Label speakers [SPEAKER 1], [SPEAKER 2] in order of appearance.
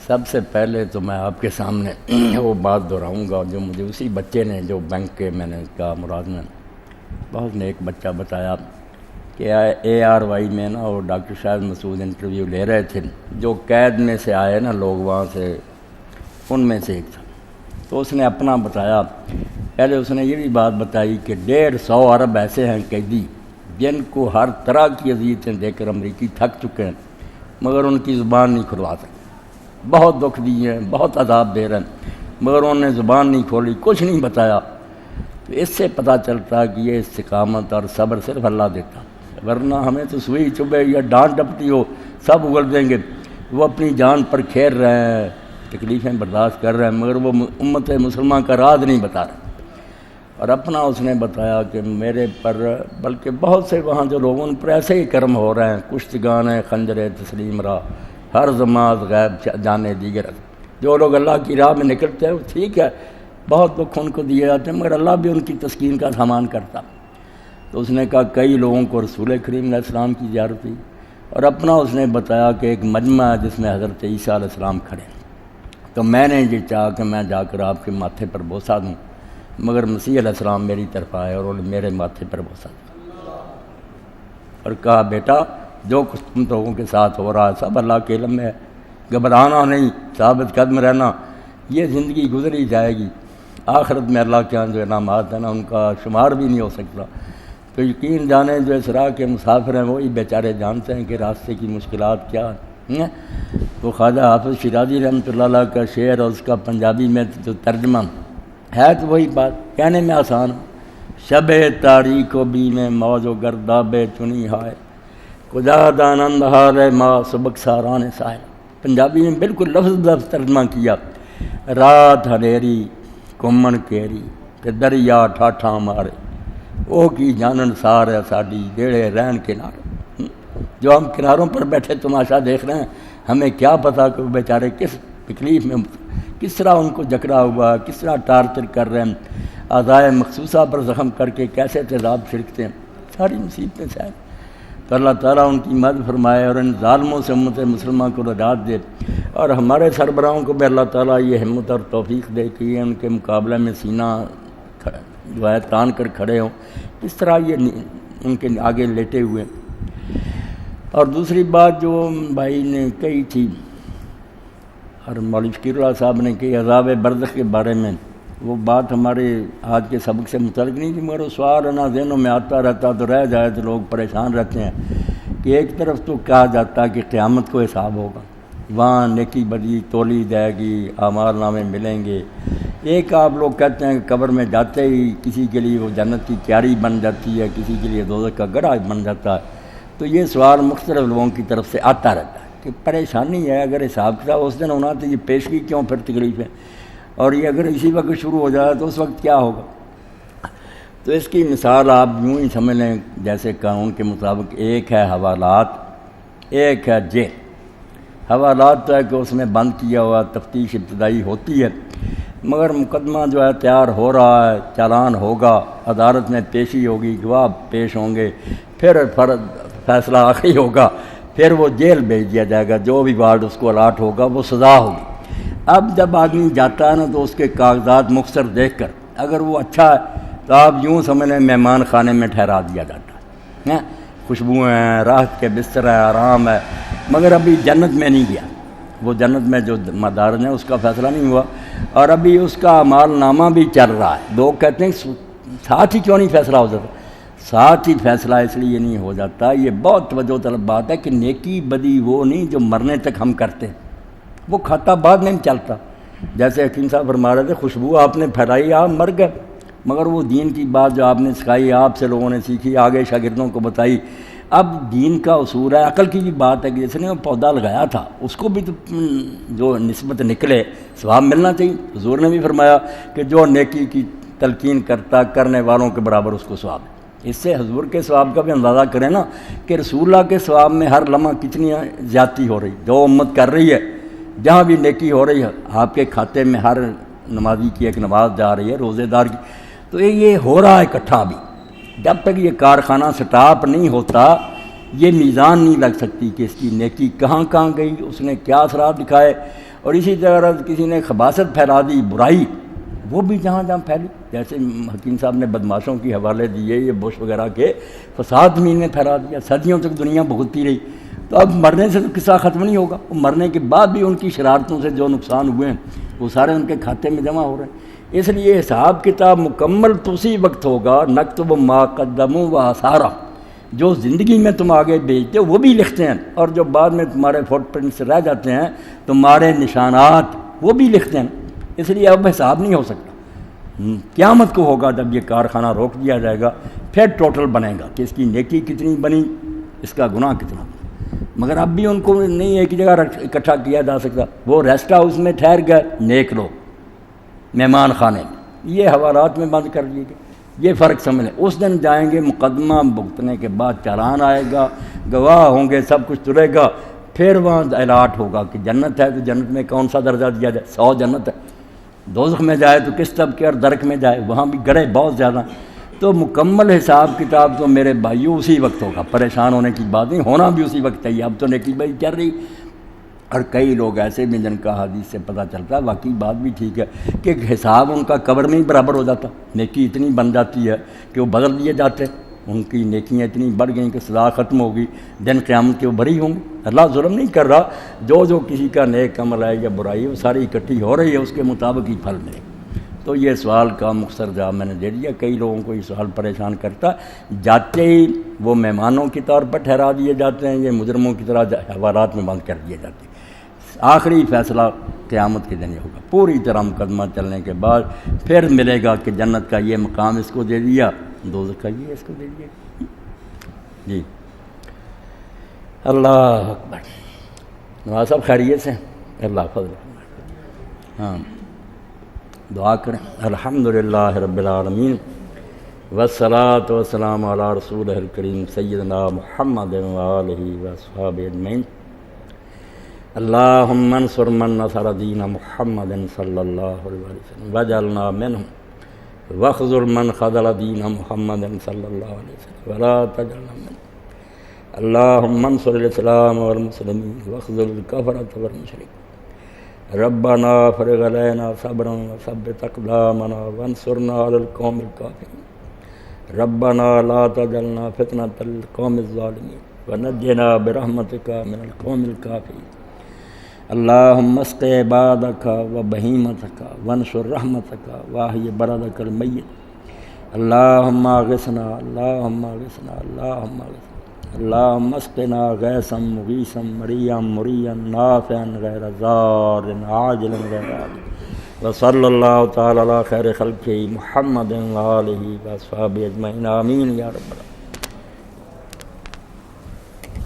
[SPEAKER 1] سب سے پہلے تو میں آپ کے سامنے وہ بات دہراؤں گا جو مجھے اسی بچے نے، جو بینک کے میں نے کہا مراد میں بہت نیک بچہ بتایا کہ ARY میں نا وہ ڈاکٹر شاہد مسعود انٹرویو لے رہے تھے، جو قید میں سے آئے نا لوگ وہاں سے، ان میں سے ایک تھا۔ تو اس نے اپنا بتایا، پہلے اس نے یہ بھی بات بتائی کہ 150 ارب ایسے ہیں قیدی جن کو ہر طرح کی اذیتیں دے کر امریکی تھک چکے ہیں، مگر ان کی زبان نہیں کھلوا سکتے، بہت دکھ دیے ہیں، بہت عذاب دے رہے ہیں، مگر انہوں نے زبان نہیں کھولی، کچھ نہیں بتایا۔ تو اس سے پتہ چلتا ہے کہ یہ استقامت اور صبر صرف اللہ دیتا، ورنہ ہمیں تو سوئی چبھے یا ڈانٹ ڈپٹی ہو سب اگل دیں گے۔ وہ اپنی جان پر کھیر رہے ہیں، تکلیفیں برداشت کر رہے ہیں، مگر وہ امت مسلمہ کا راز نہیں بتا رہے۔ اور اپنا اس نے بتایا کہ میرے پر بلکہ بہت سے وہاں جو لوگوں پر ایسے ہی کرم ہو رہے ہیں، کشتگان خنجر تسلیم را ہر زماز غیب جانے دیگر، جو لوگ اللہ کی راہ میں نکلتے ہیں وہ ٹھیک ہے، بہت دکھ ان کو دیے جاتے ہیں، مگر اللہ بھی ان کی تسکین کا سامان کرتا۔ تو اس نے کہا کئی لوگوں کو رسول کریم علیہ السلام کی زیارت ہوئی، اور اپنا اس نے بتایا کہ ایک مجمع ہے جس میں حضرت عیسیٰ علیہ السلام کھڑے ہیں، تو میں نے یہ چاہا کہ میں جا کر آپ کے ماتھے پر بوسہ دوں، مگر مسیح علیہ السلام میری طرف آئے اور انہوں نے میرے ماتھے پر بوسہ دیا اور کہا بیٹا جو کچھ تم لوگوں کے ساتھ ہو رہا ہے سب اللہ کے علم میں ہے، گھبرانا نہیں، ثابت قدم رہنا، یہ زندگی گزری جائے گی، آخرت میں اللہ کے ہاں جو انعامات ہیں نا ان کا شمار بھی نہیں ہو سکتا۔ تو یقین جانے جو اس راہ کے مسافر ہیں وہی بیچارے جانتے ہیں کہ راستے کی مشکلات کیا ہیں۔ تو خواجہ حافظ شیرازی رحمۃ اللہ علیہ کا شعر اور اس کا پنجابی میں جو ترجمہ ہے تو وہی بات کہنے میں آسان، شب تاریک و بی میں موج و گرداب چنی ہائے کجا دانند ہار ما سبق ساران سائے، پنجابی میں بالکل لفظ لفظ ترجمہ کیا، رات ہنیری کمن کیری تے دریا ٹھاٹھاں مارے وہ کی جانن سار ہے ساڈی جیڑے رہن کنارے، جو ہم کناروں پر بیٹھے تماشا دیکھ رہے ہیں ہمیں کیا پتہ کہ وہ بیچارے کس تکلیف میں، کس طرح ان کو جکڑا ہوا، کس طرح ٹارچر کر رہے ہیں، اعضائے مخصوصہ پر زخم کر کے کیسے تیزاب چھڑکتے ہیں، ساری مصیبتیں سائیں۔ تو اللہ تعالیٰ ان کی مدد فرمائے اور ان ظالموں سے امت مسلمہ کو نجات دے، اور ہمارے سربراہوں کو بھی اللہ تعالیٰ یہ ہمت اور توفیق دے کہ یہ ان کے مقابلے میں سینہ جو ہے تان کر کھڑے ہوں، اس طرح یہ ان کے آگے لیٹے ہوئے۔ اور دوسری بات جو بھائی نے کہی تھی اور مولوی فقیر اللہ صاحب نے کہی عذاب برزخ کے بارے میں، وہ بات ہمارے آج کے سبق سے متعلق نہیں تھی، مگر وہ سوال نا ذہنوں میں آتا رہتا تو رہ جائے تو لوگ پریشان رہتے ہیں کہ ایک طرف تو کہا جاتا ہے کہ قیامت کو حساب ہوگا، وہاں نیکی بدی تولی جائے گی، اعمال نامے ملیں گے، ایک آپ لوگ کہتے ہیں کہ قبر میں جاتے ہی کسی کے لیے وہ جنت کی کیاری بن جاتی ہے، کسی کے لیے دوزخ کا گڑھا بن جاتا ہے۔ تو یہ سوال مختلف لوگوں کی طرف سے آتا رہتا ہے کہ پریشانی ہے، اگر حساب کتاب اس دن ہونا تو یہ پیشگی کیوں پھر تکلیف ہے، اور یہ اگر اسی وقت شروع ہو جائے تو اس وقت کیا ہوگا۔ تو اس کی مثال آپ یوں ہی سمجھ لیں جیسے قانون کے مطابق ایک ہے حوالات، ایک ہے جیل۔ حوالات تو ہے کہ اس میں بند کیا ہوا تفتیش ابتدائی ہوتی ہے، مگر مقدمہ جو ہے تیار ہو رہا ہے، چالان ہوگا، عدالت میں پیشی ہوگی، گواہ پیش ہوں گے، پھر فیصلہ آخری ہوگا، پھر وہ جیل بھیج دیا جائے گا، جو بھی وارڈ اس کو الاٹ ہوگا وہ سزا ہوگی۔ اب جب آدمی جاتا ہے نا تو اس کے کاغذات مختصر دیکھ کر اگر وہ اچھا ہے تو آپ یوں سمجھ لیں مہمان خانے میں ٹھہرا دیا جاتا ہے، خوشبوئیں ہیں، راحت کے بستر ہے، آرام ہے، مگر ابھی جنت میں نہیں گیا، وہ جنت میں جو مدارج ہیں اس کا فیصلہ نہیں ہوا، اور ابھی اس کا اعمال نامہ بھی چل رہا ہے۔ لوگ کہتے ہیں ساتھ ہی کیوں نہیں فیصلہ ہو جاتا؟ ساتھ ہی فیصلہ اس لیے نہیں ہو جاتا، یہ بہت توجہ طلب بات ہے کہ نیکی بدی وہ نہیں جو مرنے تک ہم کرتے ہیں، وہ کھاتا بعد میں چلتا۔ جیسے حکیم صاحب فرما رہے تھے خوشبو آپ نے پھیلائی، آپ مر گئے، مگر وہ دین کی بات جو آپ نے سکھائی، آپ سے لوگوں نے سیکھی، آگے شاگردوں کو بتائی۔ اب دین کا اصول ہے، عقل کی بھی بات ہے کہ جس نے وہ پودا لگایا تھا اس کو بھی تو جو نسبت نکلے ثواب ملنا چاہیے۔ حضور نے بھی فرمایا کہ جو نیکی کی تلقین کرنے والوں کے برابر اس کو ثواب ہے۔ اس سے حضور کے ثواب کا بھی اندازہ کریں نا کہ رسول اللہ کے ثواب میں ہر لمحہ کتنی زیادتی ہو رہی، جو امت کر رہی ہے، جہاں بھی نیکی ہو رہی ہے، آپ کے کھاتے میں ہر نمازی کی ایک نماز جا رہی ہے، روزے دار کی، تو یہ ہو رہا ہے اکٹھا بھی۔ جب تک یہ کارخانہ سٹاپ نہیں ہوتا یہ میزان نہیں لگ سکتی کہ اس کی نیکی کہاں کہاں گئی، اس نے کیا اثرات دکھائے، اور اسی طرح کسی نے خباثت پھیلا دی، برائی، وہ بھی جہاں جہاں پھیلی، جیسے حکیم صاحب نے بدماشوں کی حوالے دیے، یہ بش وغیرہ کے فساد زمین میں پھیلا دیا، صدیوں تک دنیا بھگتتی رہی، تو اب مرنے سے تو قصہ ختم نہیں ہوگا، مرنے کے بعد بھی ان کی شرارتوں سے جو نقصان ہوئے ہیں وہ سارے ان کے کھاتے میں جمع ہو رہے ہیں۔ اس لیے حساب کتاب مکمل تو اسی وقت ہوگا، نکتب ما قدموا و آثارا، جو زندگی میں تم آگے بھیجتے ہو وہ بھی لکھتے ہیں، اور جو بعد میں تمہارے فٹ پرنٹس رہ جاتے ہیں، تمہارے نشانات، وہ بھی لکھتے ہیں۔ اس لیے اب حساب نہیں ہو سکتا، قیامت کو ہوگا جب یہ کارخانہ روک دیا جائے گا، پھر ٹوٹل بنے گا کہ اس کی نیکی کتنی بنی، اس کا گناہ کتنا بنا۔ مگر اب بھی ان کو نہیں ایک جگہ اکٹھا کیا جا سکتا، وہ ریسٹ ہاؤس میں ٹھہر گئے نیک لوگ، مہمان خانے میں، یہ حوالات میں بند کر دیے گئے۔ یہ فرق سمجھ لیں، اس دن جائیں گے، مقدمہ بھگتنے کے بعد چالان آئے گا، گواہ ہوں گے، سب کچھ تلے گا، پھر وہاں الاٹ ہوگا کہ جنت ہے تو جنت میں کون سا درجہ دیا جائے، 100 جنت ہے، دوزخ میں جائے تو کس طبقے اور درک میں جائے، وہاں بھی گڑھے بہت زیادہ۔ تو مکمل حساب کتاب تو میرے بھائیوں اسی وقت ہوگا، پریشان ہونے کی بات نہیں، ہونا بھی اسی وقت چاہیے۔ اب تو نیکی بھائی چل رہی، اور کئی لوگ ایسے بھی جن کا حدیث سے پتہ چلتا ہے، واقعی بات بھی ٹھیک ہے کہ حساب ان کا قبر میں ہی برابر ہو جاتا، نیکی اتنی بن جاتی ہے کہ وہ بدل دیے جاتے، ان کی نیکیاں اتنی بڑھ گئیں کہ سزا ختم ہوگی، دن قیامت کے وہ بری ہوں گے۔ اللہ ظلم نہیں کر رہا، جو کسی کا نیک عمل ہے یا برائی وہ ساری اکٹھی ہو رہی ہے، اس کے مطابق ہی پھل ملے۔ تو یہ سوال کا مختصر جواب میں نے دے دیا۔ کئی لوگوں کو یہ سوال پریشان کرتا، جاتے ہی وہ مہمانوں کے طور پر ٹھہرا دیے جاتے ہیں، یہ مجرموں کی طرح حوالات میں بند کر دیے جاتے ہیں۔ آخری فیصلہ قیامت کے دن یہ ہوگا، پوری طرح مقدمہ چلنے کے بعد پھر ملے گا کہ جنت کا یہ مقام اس کو دے دیا، دوزخ کا یہ اس کو دے دیا۔ جی اللہ اکبر۔ نواز صاحب خیریت سے؟ اللہ فضل۔ ہاں دعا کریں۔ الحمدللہ رب العالمین والصلاۃ والسلام علی رسولہ الکریم سیدنا محمد وآلہ وصحبہ اجمعین۔ اللہم انصر من نصر دین محمد صلی اللہ علیہ وسلم واجعلنا منہم واخذل من خذل دین محمد صلی اللہ علیہ وسلم ولا تجعلنا منہم۔ اللہم انصر الاسلام والمسلمین واخذل الکفرۃ والمشرکین۔ ربنا افرغ علینا صبرا وثبت اقدامنا وانصرنا علی القوم الکافرین۔ ربنا لا تجعلنا فتنة للقوم الظالمین ونجنا برحمتک من القوم الکافرین۔ اللہم اسق عبادک و بہیمتک وانشر رحمتک واحی بلدک المیت۔ اللہم اغثنا اللہم اغثنا اللہم اغثنا اللہم اسقنا غیثا مغیثا مریا مریا نافعا غیر ضار عاجلا غیر عاجل وصلی اللہ تعالی علی خیر خلقہ محمد وآلہ وصحبہ اجمعین آمین یا رب العالمین۔